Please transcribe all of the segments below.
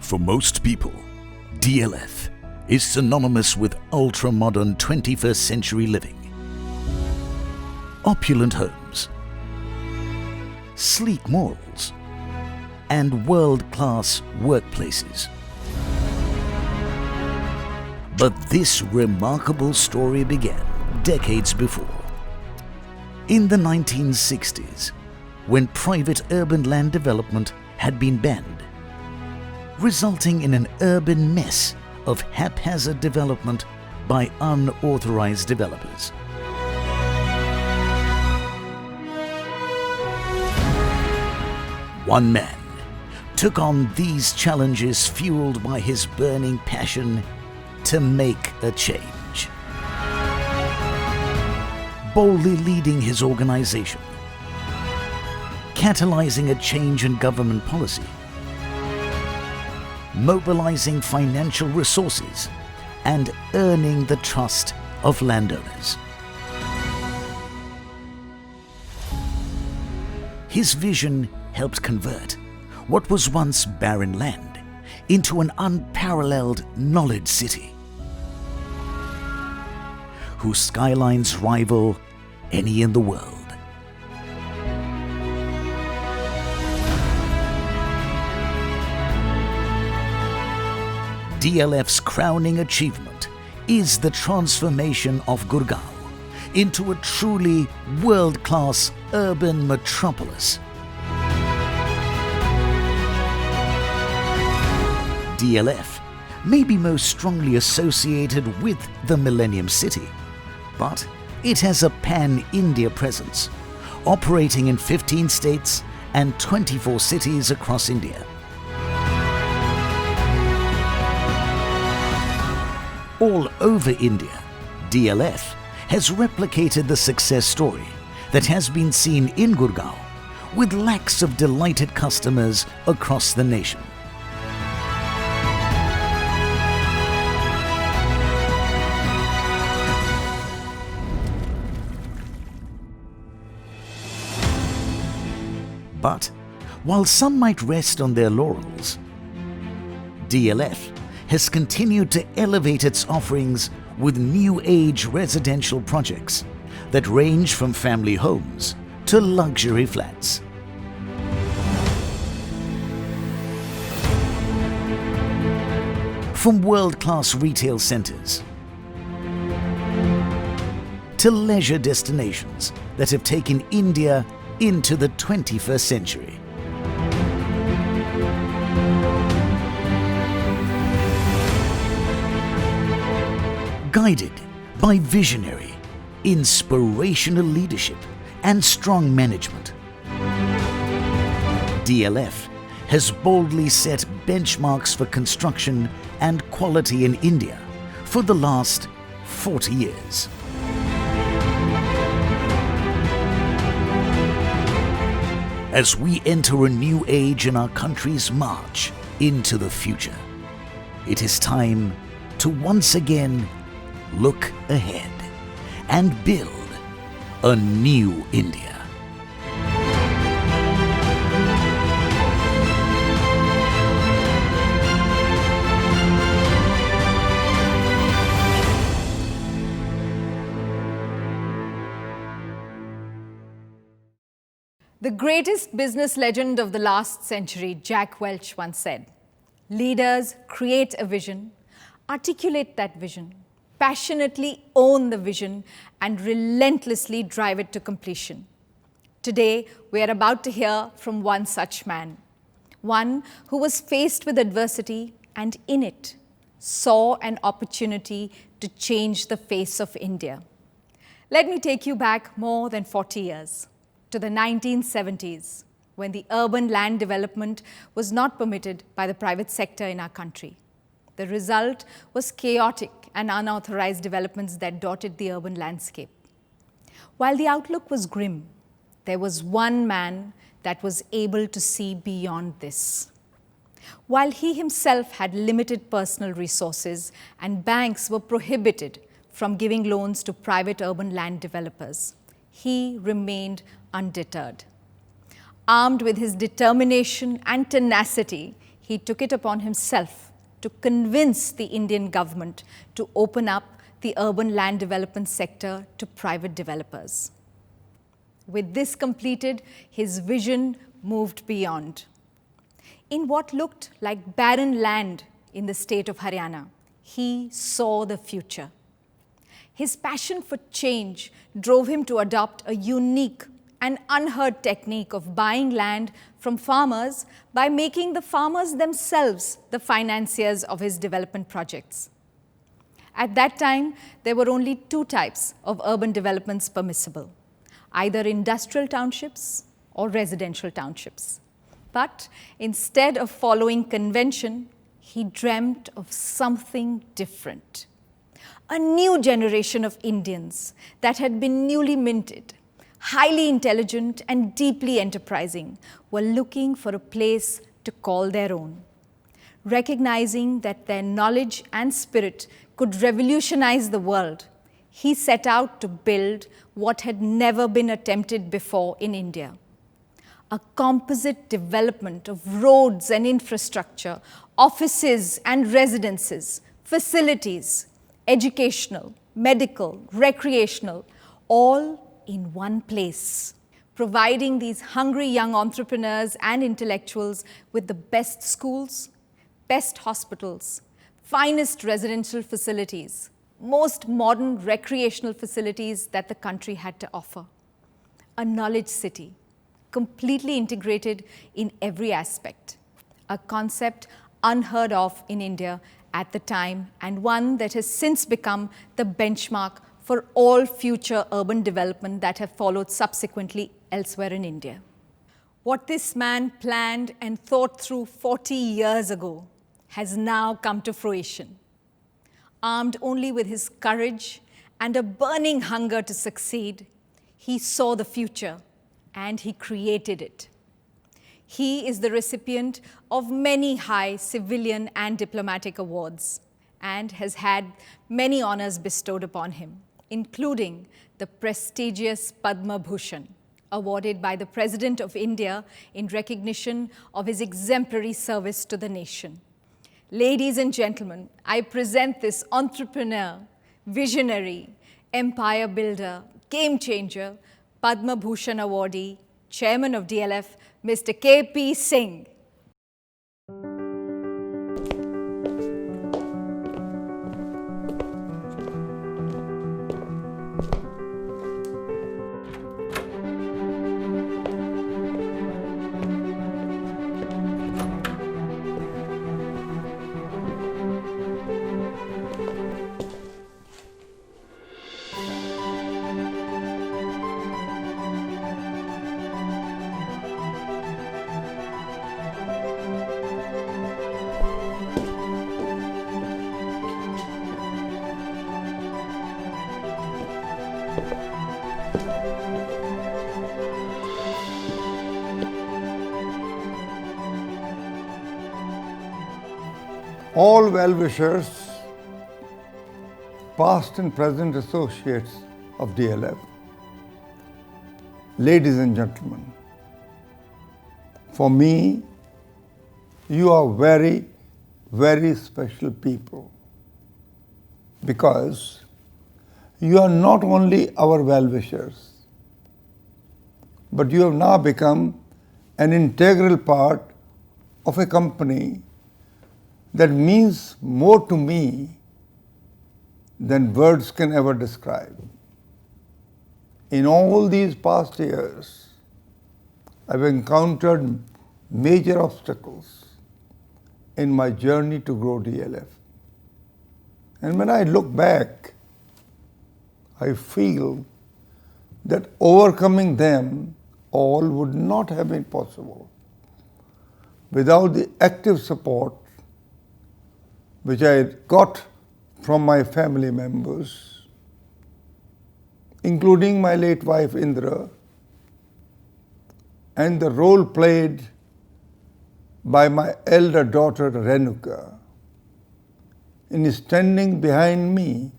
For most people, DLF is synonymous with ultra-modern 21st century living. Opulent homes, sleek malls, and world-class workplaces. But this remarkable story began decades before. In the 1960s, when private urban land development had been banned, resulting in an urban mess of haphazard development by unauthorized developers. One man took on these challenges fueled by his burning passion to make a change. Boldly leading his organization, catalyzing a change in government policy, mobilizing financial resources, and earning the trust of landowners. His vision helped convert what was once barren land into an unparalleled knowledge city, whose skylines rival any in the world. DLF's crowning achievement is the transformation of Gurgaon into a truly world-class urban metropolis. DLF may be most strongly associated with the Millennium City, but it has a pan-India presence, operating in 15 states and 24 cities across India. All over India, DLF has replicated the success story that has been seen in Gurgaon, with lakhs of delighted customers across the nation. But while some might rest on their laurels, DLF has continued to elevate its offerings with new age residential projects that range from family homes to luxury flats. From world-class retail centers to leisure destinations that have taken India into the 21st century. Guided by visionary, inspirational leadership and strong management, DLF has boldly set benchmarks for construction and quality in India for the last 40 years. As we enter a new age in our country's march into the future, it is time to once again look ahead and build a new India. The greatest business legend of the last century, Jack Welch, once said, "Leaders create a vision, articulate that vision, passionately own the vision, and relentlessly drive it to completion." Today, we are about to hear from one such man, one who was faced with adversity and in it saw an opportunity to change the face of India. Let me take you back more than 40 years, to the 1970s, when the urban land development was not permitted by the private sector in our country. The result was chaotic and unauthorized developments that dotted the urban landscape. While the outlook was grim, there was one man that was able to see beyond this. While he himself had limited personal resources and banks were prohibited from giving loans to private urban land developers, he remained undeterred. Armed with his determination and tenacity, he took it upon himself to convince the Indian government to open up the urban land development sector to private developers. With this completed, his vision moved beyond. In what looked like barren land in the state of Haryana, he saw the future. His passion for change drove him to adopt a unique and unheard technique of buying land from farmers by making the farmers themselves the financiers of his development projects. At that time, there were only two types of urban developments permissible, either industrial townships or residential townships. But instead of following convention, he dreamt of something different. A new generation of Indians that had been newly minted, highly intelligent and deeply enterprising, were looking for a place to call their own. Recognizing that their knowledge and spirit could revolutionize the world, he set out to build what had never been attempted before in India: a composite development of roads and infrastructure, offices and residences, facilities, educational, medical, recreational, all in one place, providing these hungry young entrepreneurs and intellectuals with the best schools, best hospitals, finest residential facilities, most modern recreational facilities that the country had to offer. A knowledge city, completely integrated in every aspect, a concept unheard of in India at the time, and one that has since become the benchmark for all future urban development that have followed subsequently elsewhere in India. What this man planned and thought through 40 years ago has now come to fruition. Armed only with his courage and a burning hunger to succeed, he saw the future and he created it. He is the recipient of many high civilian and diplomatic awards and has had many honors bestowed upon him, including the prestigious Padma Bhushan, awarded by the President of India in recognition of his exemplary service to the nation. Ladies and gentlemen, I present this entrepreneur, visionary, empire builder, game changer, Padma Bhushan awardee, Chairman of DLF, Mr. K.P. Singh. All well-wishers, past and present associates of DLF, ladies and gentlemen, for me, you are very, very special people, because you are not only our well-wishers, but you have now become an integral part of a company that means more to me than words can ever describe. In all these past years, I've encountered major obstacles in my journey to grow DLF. And when I look back, I feel that overcoming them all would not have been possible without the active support which I got from my family members, including my late wife Indra, and the role played by my elder daughter Renuka in standing behind me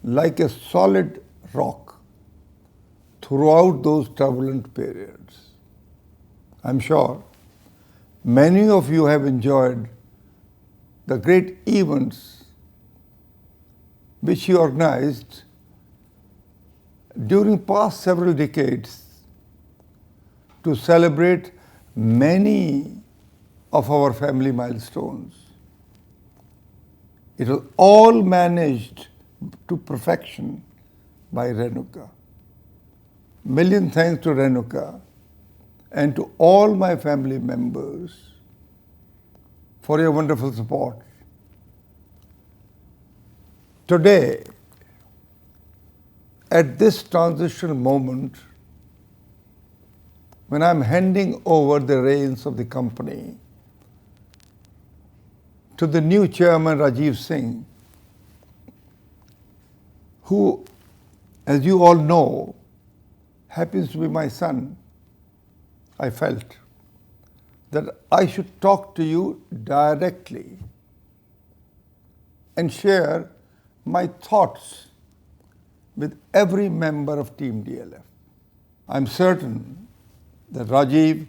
like a solid rock throughout those turbulent periods. I'm sure Many of you have enjoyed the great events which he organized during past several decades to celebrate many of our family milestones. It was all managed to perfection by Renuka. Million thanks to Renuka and to all my family members for your wonderful support. Today, at this transitional moment, when I'm handing over the reins of the company to the new chairman, Rajiv Singh, who, as you all know, happens to be my son, I felt that I should talk to you directly and share my thoughts with every member of Team DLF. I'm certain that Rajiv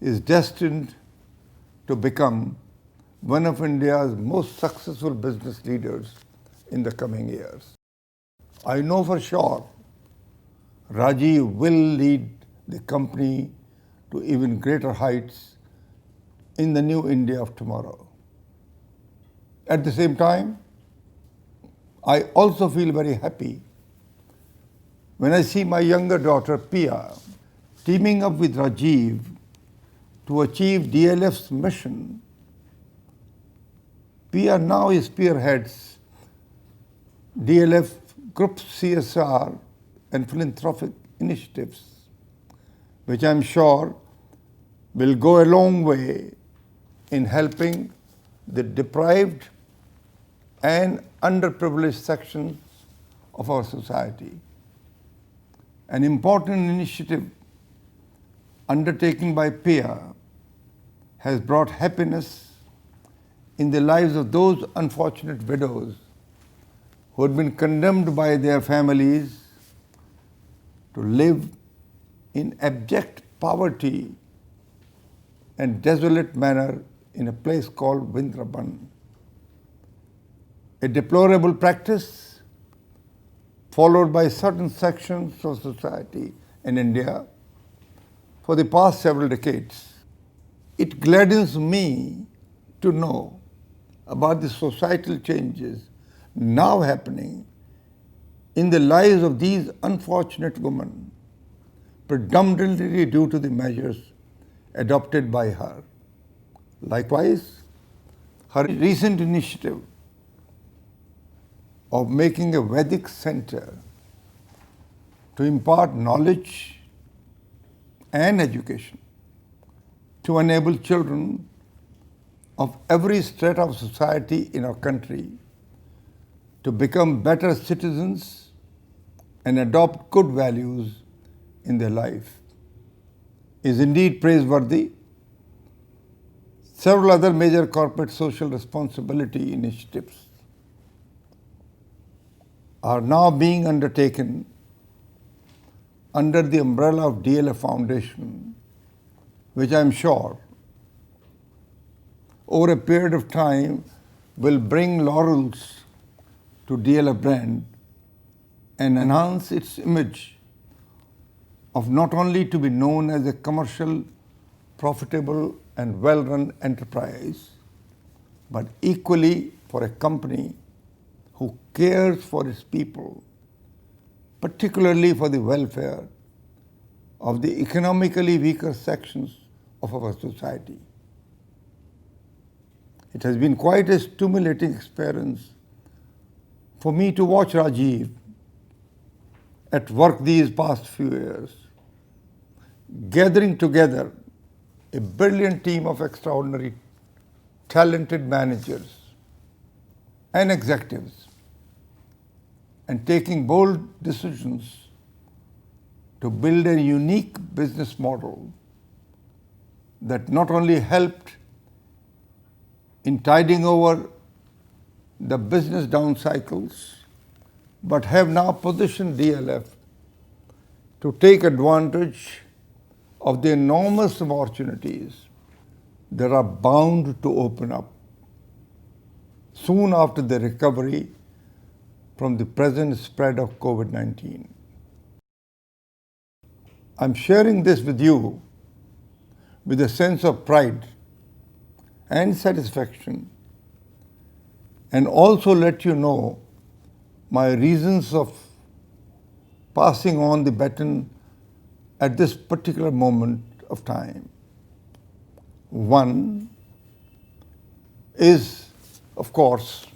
is destined to become one of India's most successful business leaders in the coming years. I know for sure Rajiv will lead the company to even greater heights in the new India of tomorrow. At the same time, I also feel very happy when I see my younger daughter Pia teaming up with Rajiv to achieve DLF's mission. Pia now spearheads DLF Group's CSR and philanthropic initiatives, which I'm sure will go a long way in helping the deprived and underprivileged sections of our society. An important initiative undertaken by Pia has brought happiness in the lives of those unfortunate widows who had been condemned by their families to live in abject poverty and desolate manner in a place called Vindraban. A deplorable practice followed by certain sections of society in India for the past several decades. It gladdens me to know about the societal changes now happening in the lives of these unfortunate women, predominantly due to the measures adopted by her. Likewise, her recent initiative of making a Vedic center to impart knowledge and education to enable children of every strata of society in our country to become better citizens and adopt good values in their life is indeed praiseworthy. Several other major corporate social responsibility initiatives are now being undertaken under the umbrella of DLF Foundation, which I am sure over a period of time will bring laurels to DLF brand and enhance its image of not only to be known as a commercial, profitable and well-run enterprise, but equally for a company who cares for its people, particularly for the welfare of the economically weaker sections of our society. It has been quite a stimulating experience for me to watch Rajiv at work these past few years, gathering together a brilliant team of extraordinary, talented managers and executives, and taking bold decisions to build a unique business model that not only helped in tiding over the business down cycles, but have now positioned DLF to take advantage of the enormous opportunities that are bound to open up soon after the recovery from the present spread of COVID-19. I'm sharing this with you with a sense of pride and satisfaction, and also let you know my reasons of passing on the baton at this particular moment of time. One is, of course,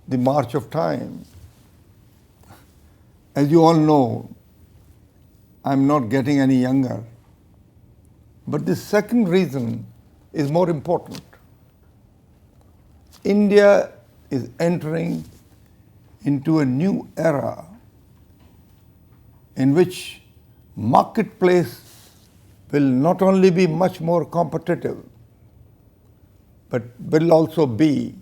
the march of time. As you all know, I'm not getting any younger. But the second reason is more important. India is entering into a new era in which marketplace will not only be much more competitive, but will also be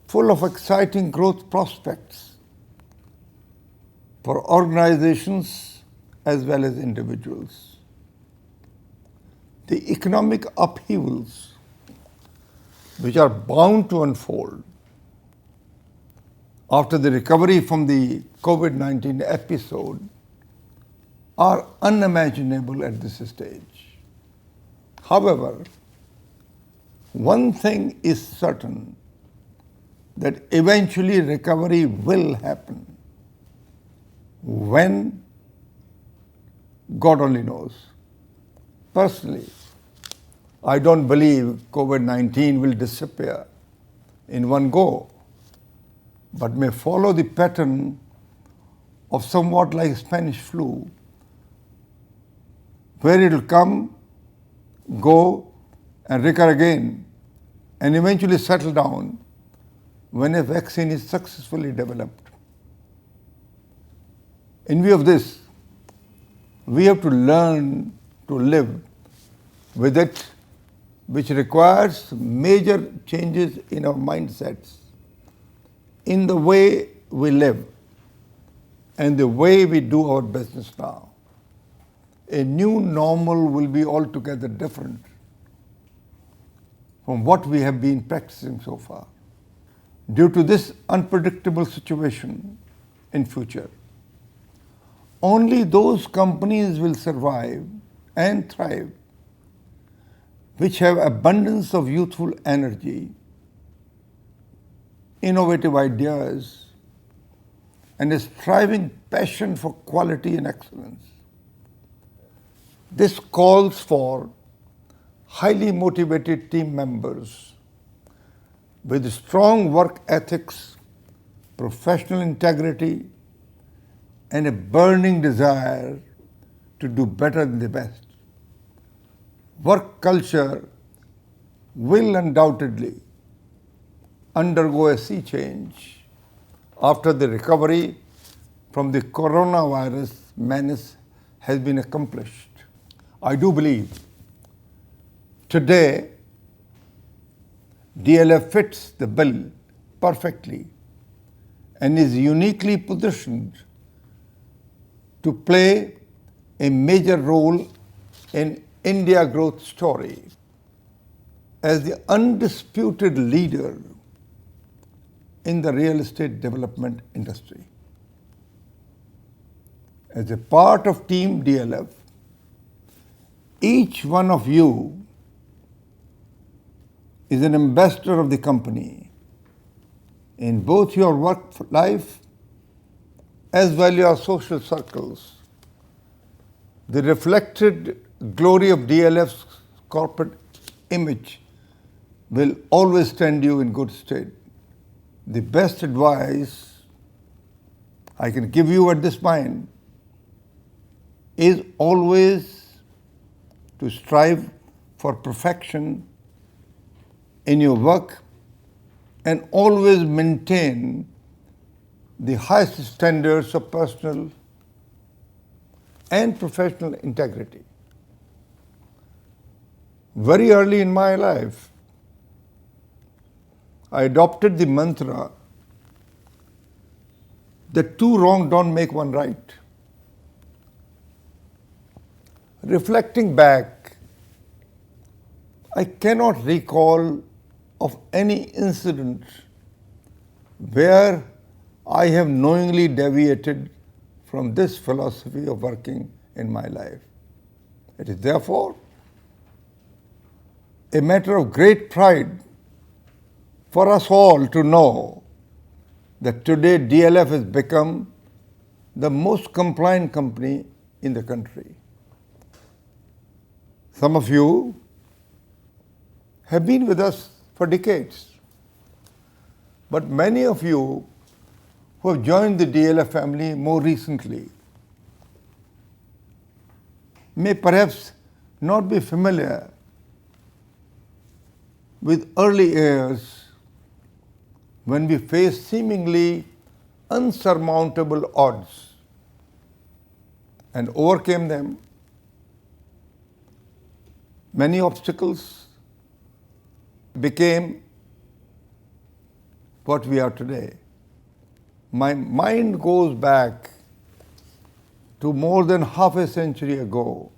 full of exciting growth prospects for organizations as well as individuals. The economic upheavals which are bound to unfold after the recovery from the COVID-19 episode are unimaginable at this stage. However, one thing is certain, that eventually recovery will happen. When? God only knows. Personally, I don't believe COVID-19 will disappear in one go, but may follow the pattern of somewhat like Spanish flu, where it will come, go, and recur again, and eventually settle down when a vaccine is successfully developed. In view of this, we have to learn to live with it, which requires major changes in our mindsets, in the way we live and the way we do our business now. A new normal will be altogether different from what we have been practicing so far. Due to this unpredictable situation in future, only those companies will survive and thrive which have abundance of youthful energy, innovative ideas, and a striving passion for quality and excellence. This calls for highly motivated team members with strong work ethics, professional integrity, and a burning desire to do better than the best. Work culture will undoubtedly undergo a sea change after the recovery from the coronavirus menace has been accomplished. I do believe today DLF fits the bill perfectly and is uniquely positioned to play a major role in India growth story as the undisputed leader in the real estate development industry. As a part of Team DLF, each one of you is an ambassador of the company in both your work life as well as your social circles. The reflected glory of DLF's corporate image will always stand you in good stead. The best advice I can give you at this point is always to strive for perfection in your work and always maintain the highest standards of personal and professional integrity. Very early in my life, I adopted the mantra that two wrongs don't make one right. Reflecting back, I cannot recall of any incident where I have knowingly deviated from this philosophy of working in my life. It is therefore a matter of great pride for us all to know that today DLF has become the most compliant company in the country. Some of you have been with us for decades, but many of you who have joined the DLF family more recently may perhaps not be familiar with early years when we faced seemingly unsurmountable odds and overcame them. Many obstacles became what we are today. My mind goes back to more than half a century ago,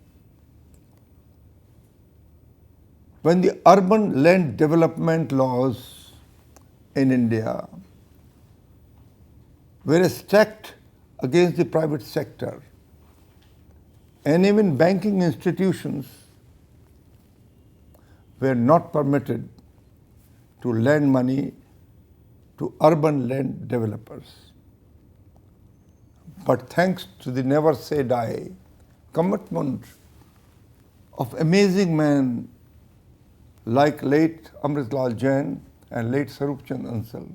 when the urban land development laws in India were stacked against the private sector, and even banking institutions were not permitted to lend money to urban land developers. But thanks to the never say die commitment of amazing men like late Amritlal Jain and late Sarupchand Ansal,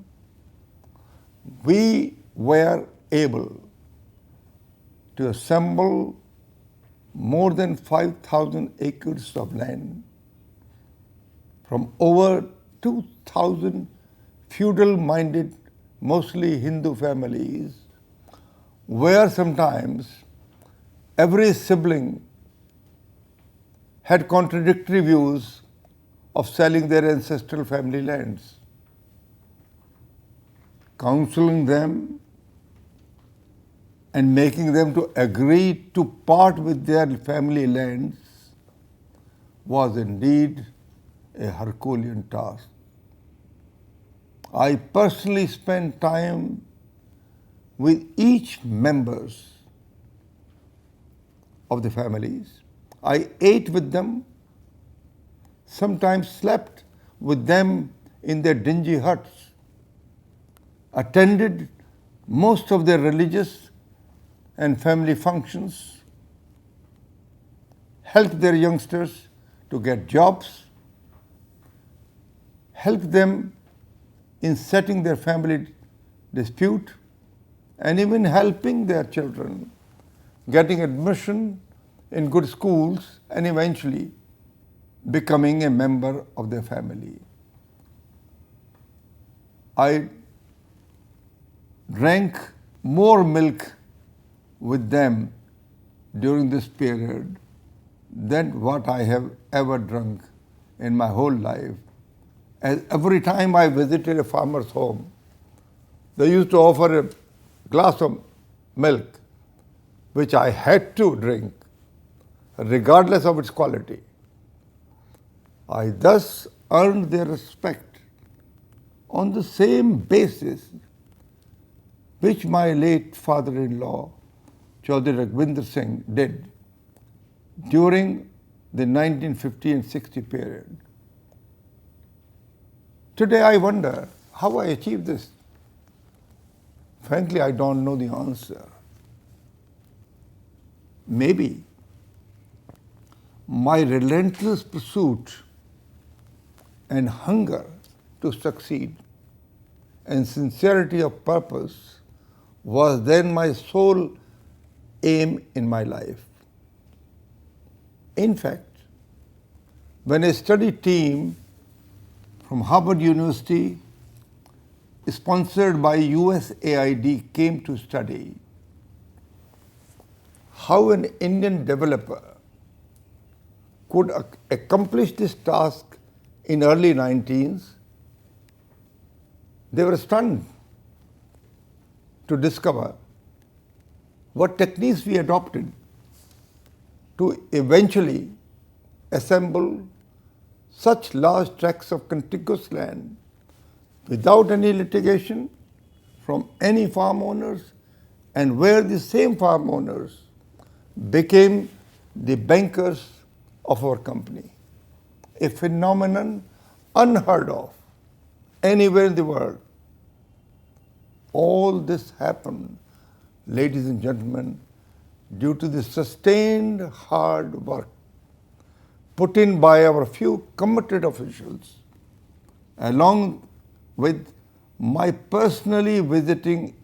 we were able to assemble more than 5,000 acres of land from over 2,000 feudal-minded, mostly Hindu families, where sometimes every sibling had contradictory views of selling their ancestral family lands. Counseling them and making them to agree to part with their family lands was indeed a Herculean task. I personally spent time with each members of the families. I ate with them, sometimes slept with them in their dingy huts, attended most of their religious and family functions, helped their youngsters to get jobs, helped them in settling their family dispute, and even helping their children getting admission in good schools and eventually becoming a member of their family. I drank more milk with them during this period than what I have ever drunk in my whole life. As every time I visited a farmer's home, they used to offer a glass of milk, which I had to drink, regardless of its quality. I thus earned their respect on the same basis which my late father-in-law, Chaudhry Raghvinder Singh, did during the 1950 and 60 period. Today I wonder how I achieved this. Frankly, I don't know the answer. Maybe my relentless pursuit and hunger to succeed and sincerity of purpose was then my sole aim in my life. In fact, when a study team from Harvard University, sponsored by USAID, came to study how an Indian developer could accomplish this task in early 19s, they were stunned to discover what techniques we adopted to eventually assemble such large tracts of contiguous land without any litigation from any farm owners, and where the same farm owners became the bankers of our company. A phenomenon unheard of anywhere in the world. All this happened, ladies and gentlemen, due to the sustained hard work put in by our few committed officials, along with my personally visiting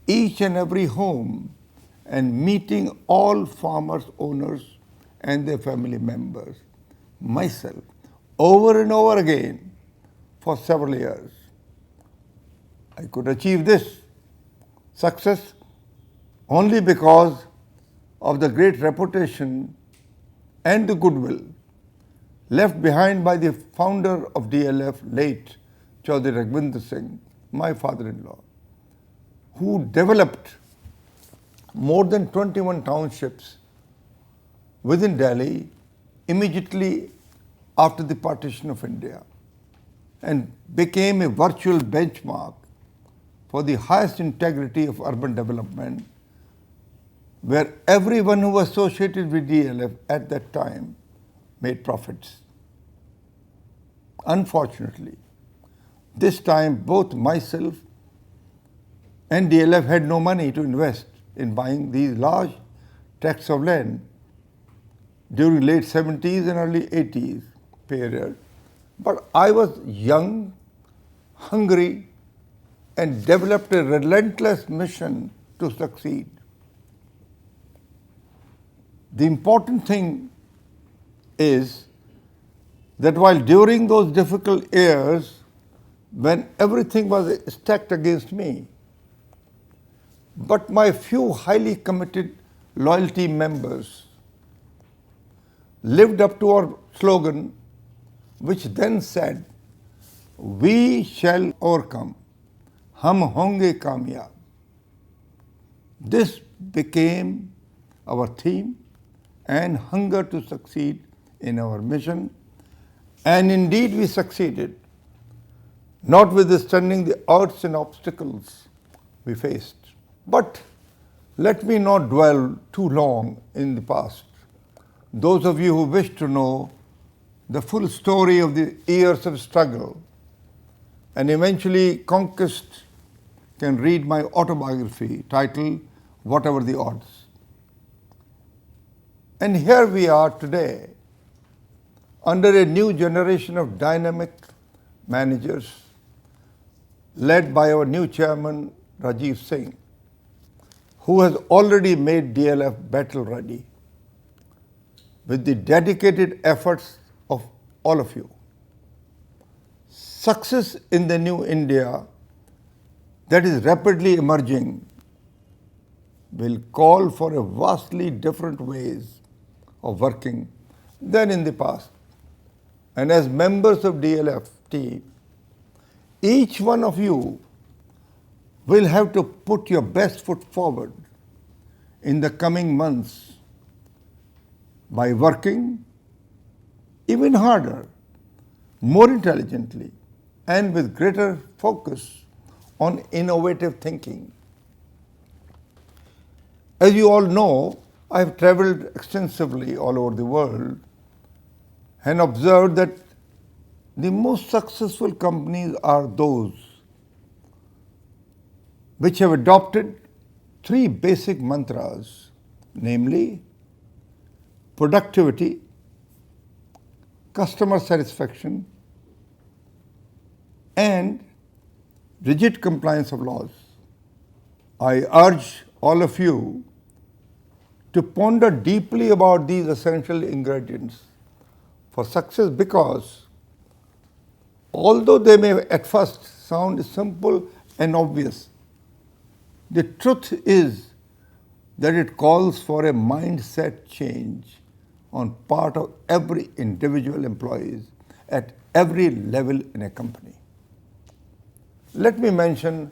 each and every home and meeting all farmers, owners and their family members, myself, over and over again for several years. I could achieve this success only because of the great reputation and the goodwill left behind by the founder of DLF, late Chaudhry Raghvinder Singh, my father-in-law, who developed more than 21 townships within Delhi immediately after the partition of India, and became a virtual benchmark for the highest integrity of urban development, where everyone who was associated with DLF at that time made profits. Unfortunately, this time both myself and DLF had no money to invest in buying these large tracts of land during late 70s and early 80s period. But I was young, hungry, and developed a relentless mission to succeed. The important thing is that while during those difficult years, when everything was stacked against me, but my few highly committed loyalty members lived up to our slogan, which then said, "We shall overcome, hum honge kamyab." This became our theme and hunger to succeed in our mission, and indeed we succeeded, notwithstanding the odds and obstacles we faced. But let me not dwell too long in the past. Those of you who wish to know the full story of the years of struggle and eventually conquest can read my autobiography titled Whatever the Odds. And here we are today under a new generation of dynamic managers led by our new chairman Rajiv Singh, who has already made DLF battle ready with the dedicated efforts of all of you. Success in the new India that is rapidly emerging will call for a vastly different ways of working than in the past. And as members of DLF team, each one of you will have to put your best foot forward in the coming months by working even harder, more intelligently, and with greater focus on innovative thinking. As you all know, I have traveled extensively all over the world and observed that the most successful companies are those which have adopted three basic mantras, namely productivity, customer satisfaction, and rigid compliance of laws. I urge all of you to ponder deeply about these essential ingredients for success, because although they may at first sound simple and obvious, the truth is that it calls for a mindset change on part of every individual employee at every level in a company. Let me mention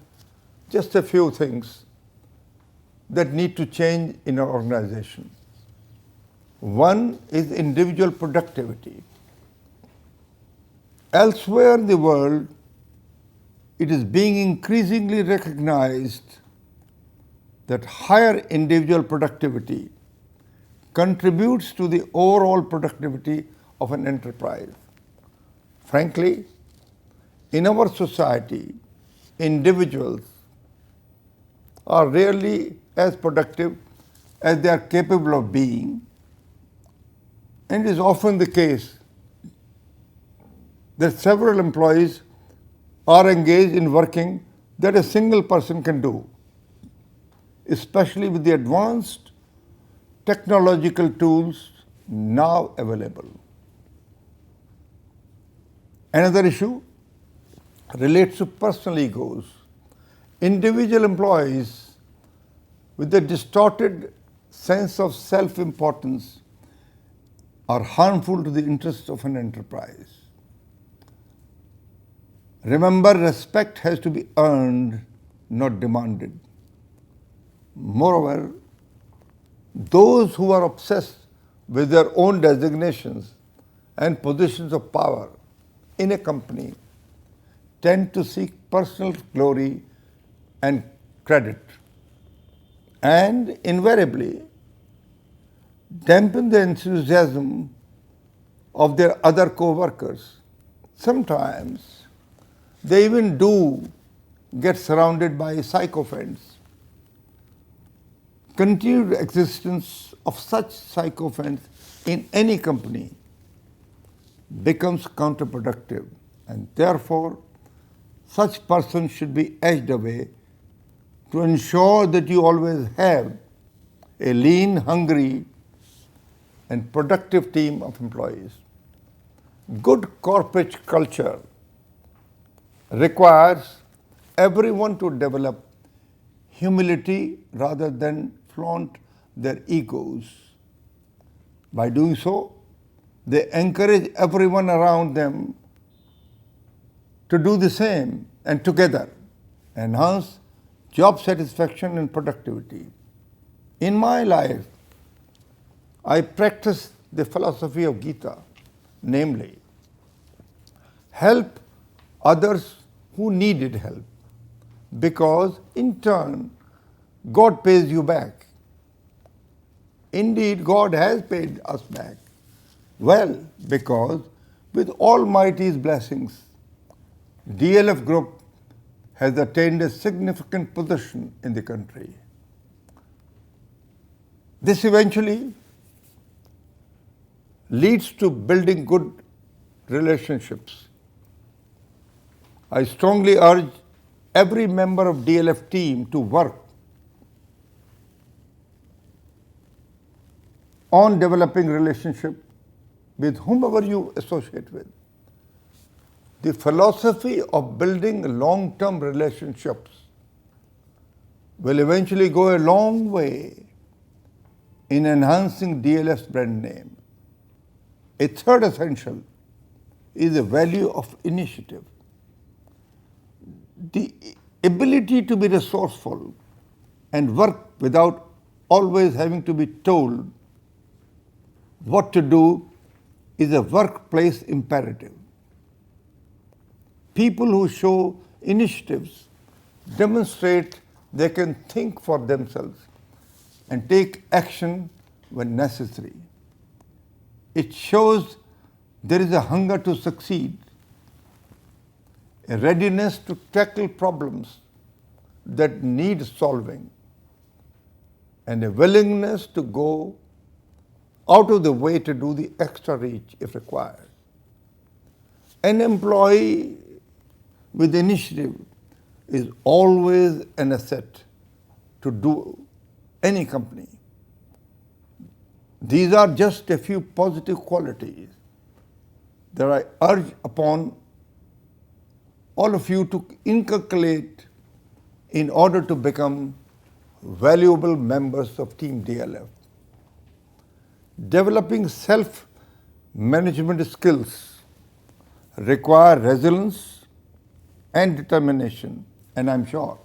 just a few things that need to change in our organization. One is individual productivity. Elsewhere in the world, it is being increasingly recognized that higher individual productivity contributes to the overall productivity of an enterprise. Frankly, in our society, individuals are rarely as productive as they are capable of being, and it is often the case that several employees are engaged in working that a single person can do, especially with the advanced technological tools now available. Another issue relates to personal egos. Individual employees with a distorted sense of self-importance are harmful to the interests of an enterprise. Remember, respect has to be earned, not demanded. Moreover, those who are obsessed with their own designations and positions of power in a company tend to seek personal glory and credit, and invariably dampen the enthusiasm of their other co-workers. Sometimes they even do get surrounded by sycophants. Continued existence of such sycophants in any company becomes counterproductive, and therefore such persons should be edged away to ensure that you always have a lean, hungry, and productive team of employees. Good corporate culture requires everyone to develop humility rather than flaunt their egos. By doing so, they encourage everyone around them to do the same and together enhance job satisfaction and productivity. In my life, I practice the philosophy of Gita, namely, help others who needed help, because in turn, God pays you back. Indeed, God has paid us back. Well, because with Almighty's blessings, DLF Group has attained a significant position in the country. This eventually leads to building good relationships. I strongly urge every member of DLF team to work on developing relationship with whomever you associate with. The philosophy of building long-term relationships will eventually go a long way in enhancing DLF's brand name. A third essential is the value of initiative. The ability to be resourceful and work without always having to be told what to do is a workplace imperative. People who show initiatives demonstrate they can think for themselves and take action when necessary. It shows there is a hunger to succeed, a readiness to tackle problems that need solving, and a willingness to go out of the way to do the extra reach if required. An employee with initiative is always an asset to do any company. These are just a few positive qualities that I urge upon all of you to inculcate in order to become valuable members of Team DLF. Developing self-management skills require resilience and determination, and I'm sure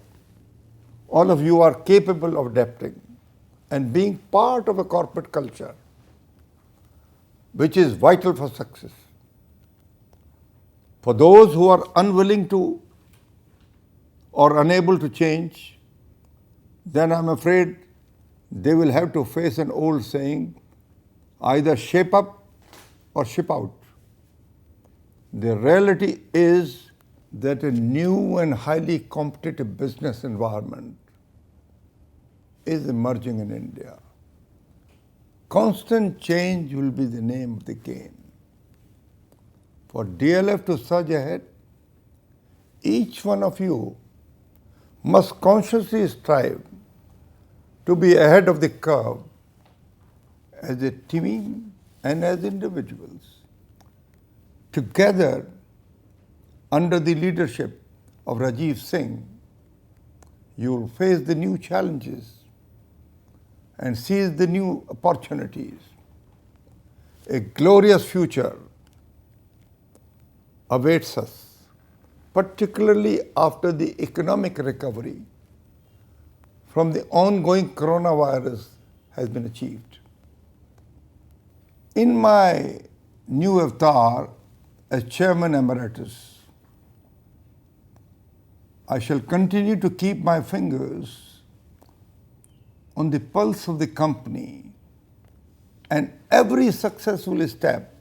all of you are capable of adapting and being part of a corporate culture which is vital for success. For those who are unwilling to or unable to change, then I'm afraid they will have to face an old saying, either shape up or ship out. The reality is that a new and highly competitive business environment is emerging in India. Constant change will be the name of the game. For DLF to surge ahead, each one of you must consciously strive to be ahead of the curve as a team and as individuals. Together, under the leadership of Rajiv Singh, you will face the new challenges and seize the new opportunities. A glorious future awaits us, particularly after the economic recovery from the ongoing coronavirus has been achieved. In my new avatar as Chairman Emeritus, I shall continue to keep my fingers on the pulse of the company, and every successful step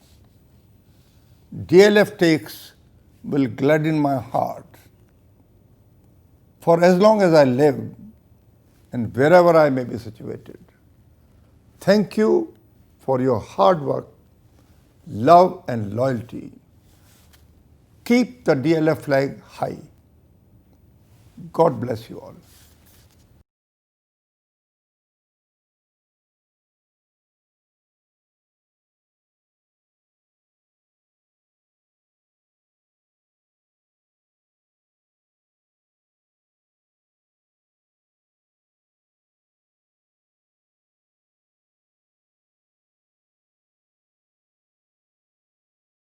DLF takes will gladden my heart. For as long as I live and wherever I may be situated. Thank you for your hard work, love and loyalty. Keep the DLF flag high. God bless you all.